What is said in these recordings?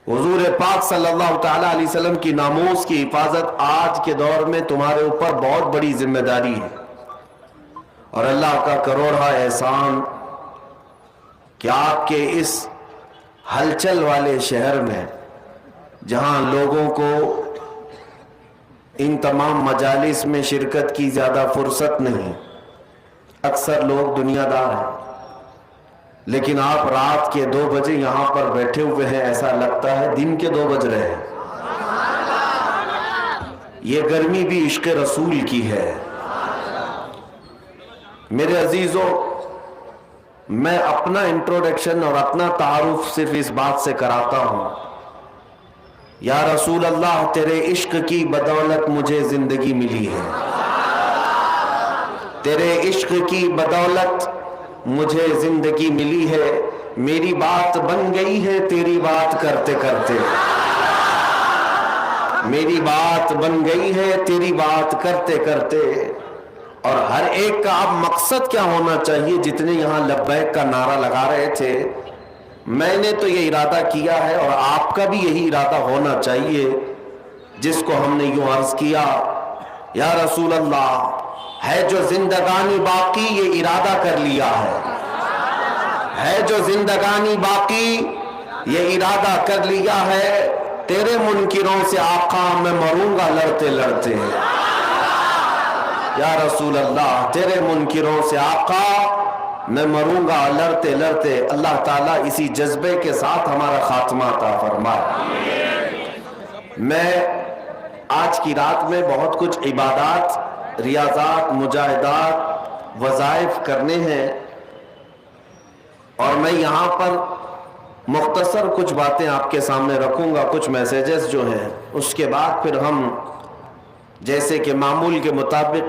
حضور پاک صلی اللہ تعالیٰ علیہ وسلم کی ناموس کی حفاظت آج کے دور میں تمہارے اوپر بہت بڑی ذمہ داری ہے، اور اللہ کا کروڑا احسان کہ آپ کے اس ہلچل والے شہر میں جہاں لوگوں کو ان تمام مجالس میں شرکت کی زیادہ فرصت نہیں، اکثر لوگ دنیا دار ہیں، لیکن آپ رات کے 2 بجے یہاں پر بیٹھے ہوئے ہیں، ایسا لگتا ہے دن کے 2 بج رہے ہیں۔ یہ گرمی بھی عشق رسول کی ہے۔ میرے عزیزوں، میں اپنا انٹروڈکشن اور اپنا تعارف صرف اس بات سے کراتا ہوں، یا رسول اللہ تیرے عشق کی بدولت مجھے زندگی ملی ہے، تیرے عشق کی بدولت مجھے زندگی ملی ہے، میری بات بن گئی ہے تیری بات کرتے کرتے، میری بات بن گئی ہے تیری بات کرتے کرتے۔ اور ہر ایک کا اب مقصد کیا ہونا چاہیے؟ جتنے یہاں لبیک کا نعرہ لگا رہے تھے، میں نے تو یہ ارادہ کیا ہے اور آپ کا بھی یہی ارادہ ہونا چاہیے، جس کو ہم نے یوں عرض کیا، یا رسول اللہ ہے جو زندگانی باقی یہ ارادہ کر لیا ہے جو زندگانی باقی یہ ارادہ کر لیا ہے، تیرے منکروں سے آقا میں مروں گا لڑتے لڑتے، یا رسول اللہ تیرے منکروں سے آقا میں مروں گا لڑتے لڑتے۔ اللہ تعالیٰ اسی جذبے کے ساتھ ہمارا خاتمہ عطا فرمائے۔ میں آج کی رات میں بہت کچھ عبادات، ریاضات، مجاہدات، وظائف کرنے ہیں، اور میں یہاں پر مختصر کچھ باتیں آپ کے سامنے رکھوں گا، کچھ میسیجز جو ہیں، اس کے بعد پھر ہم جیسے کہ معمول کے مطابق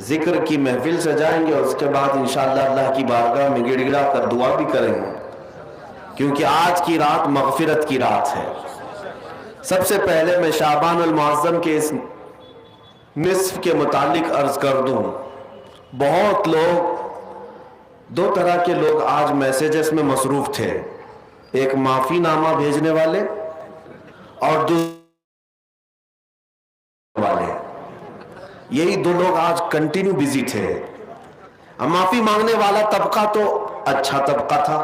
ذکر کی محفل سجائیں گے، اور اس کے بعد انشاءاللہ اللہ کی بارگاہ میں گڑ گڑا کر دعا بھی کریں گے، کیونکہ آج کی رات مغفرت کی رات ہے۔ سب سے پہلے میں شعبان المعظم کے اس نصف کے متعلق عرض کر دوں، بہت لوگ، 2 طرح کے لوگ آج میسیجز میں مصروف تھے، ایک معافی نامہ بھیجنے والے اور دوسرے والے، یہی 2 لوگ آج کنٹینیو بیزی تھے۔ معافی مانگنے والا طبقہ تو اچھا طبقہ تھا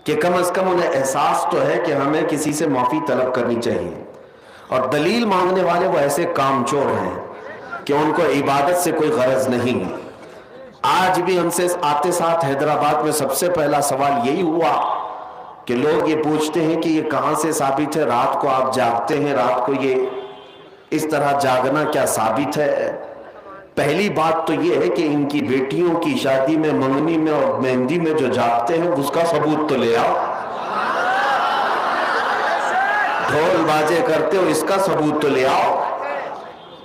کہ کم از کم انہیں احساس تو ہے کہ ہمیں کسی سے معافی طلب کرنی چاہیے، اور دلیل مانگنے والے وہ ایسے کام چور ہیں کہ ان کو عبادت سے کوئی غرض نہیں۔ آج بھی ہم سے آتے ساتھ حیدرآباد میں سب سے پہلا سوال یہی ہوا کہ لوگ یہ پوچھتے ہیں کہ یہ کہاں سے ثابت ہے رات کو آپ جاگتے ہیں، رات کو یہ اس طرح جاگنا کیا ثابت ہے؟ پہلی بات تو یہ ہے کہ ان کی بیٹیوں کی شادی میں، منگنی میں اور مہندی میں جو جاگتے ہیں اس کا ثبوت تو لے آؤ، ڈھول بازے کرتے ہو اس کا ثبوت تو لے آؤ،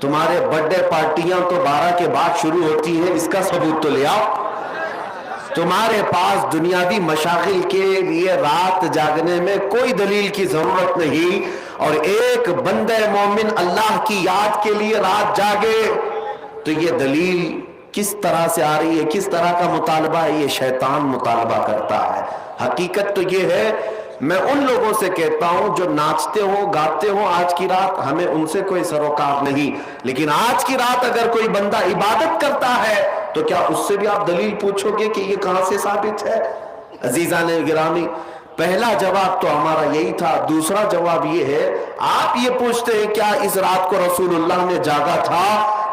تمہارے برتھ ڈے پارٹیاں تو 12 کے بعد شروع ہوتی ہیں، اس کا ثبوت تو لے آؤ۔ تمہارے پاس دنیاوی مشاغل کے لیے رات جاگنے میں کوئی دلیل کی ضرورت نہیں، اور ایک بندہ مومن اللہ کی یاد کے لیے رات جاگے تو یہ دلیل کس طرح سے آ رہی ہے، کس طرح کا مطالبہ ہے؟ یہ شیطان مطالبہ کرتا ہے۔ حقیقت تو یہ ہے، میں ان لوگوں سے کہتا ہوں جو ناچتے ہوں گاتے ہوں آج کی رات، ہمیں ان سے کوئی سروکار نہیں، لیکن آج کی رات اگر کوئی بندہ عبادت کرتا ہے تو کیا اس سے بھی آپ دلیل پوچھو گے کہ یہ کہاں سے ثابت ہے؟ عزیزان گرامی، پہلا جواب تو ہمارا یہی تھا۔ دوسرا جواب یہ ہے، آپ یہ پوچھتے ہیں کیا اس رات کو رسول اللہ نے جاگا تھا؟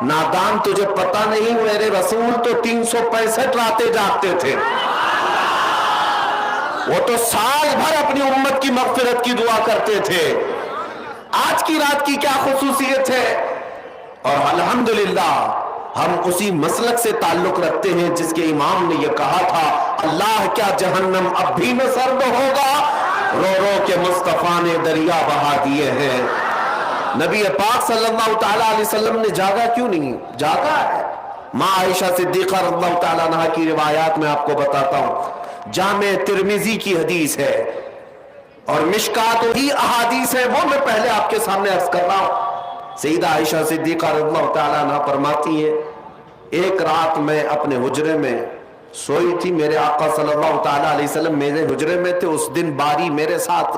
نادان، تجھے پتہ نہیں، میرے رسول تو 365 راتیں جاگتے تھے، وہ تو سال بھر اپنی امت کی مغفرت کی دعا کرتے تھے۔ آج کی رات کی کیا خصوصیت ہے؟ اور الحمدللہ ہم اسی مسلک سے تعلق رکھتے ہیں جس کے امام نے یہ کہا تھا، اللہ کیا جہنم اب بھی نہ سرد ہوگا، رو رو کے مصطفیٰ نے دریا بہا دیے ہیں۔ نبی پاک صلی اللہ تعالیٰ علیہ وسلم نے جاگا کیوں نہیں؟ جاگا ہے۔ ماں عائشہ صدیقہ رضی اللہ تعالیٰ عنہا کی روایات میں آپ کو بتاتا ہوں، جامع ترمذی کی حدیث ہے اور مشکات ہی احادیث ہے، وہ میں پہلے آپ کے سامنے عرض کر رہا ہوں۔ سیدہ عائشہ صدیقہ رضی اللہ تعالیٰ عنہ فرماتی ہیں، ایک رات میں اپنے حجرے میں سوئی تھی، میرے آقا صلی اللہ تعالیٰ علیہ وسلم میرے حجرے میں تھے، اس دن باری میرے ساتھ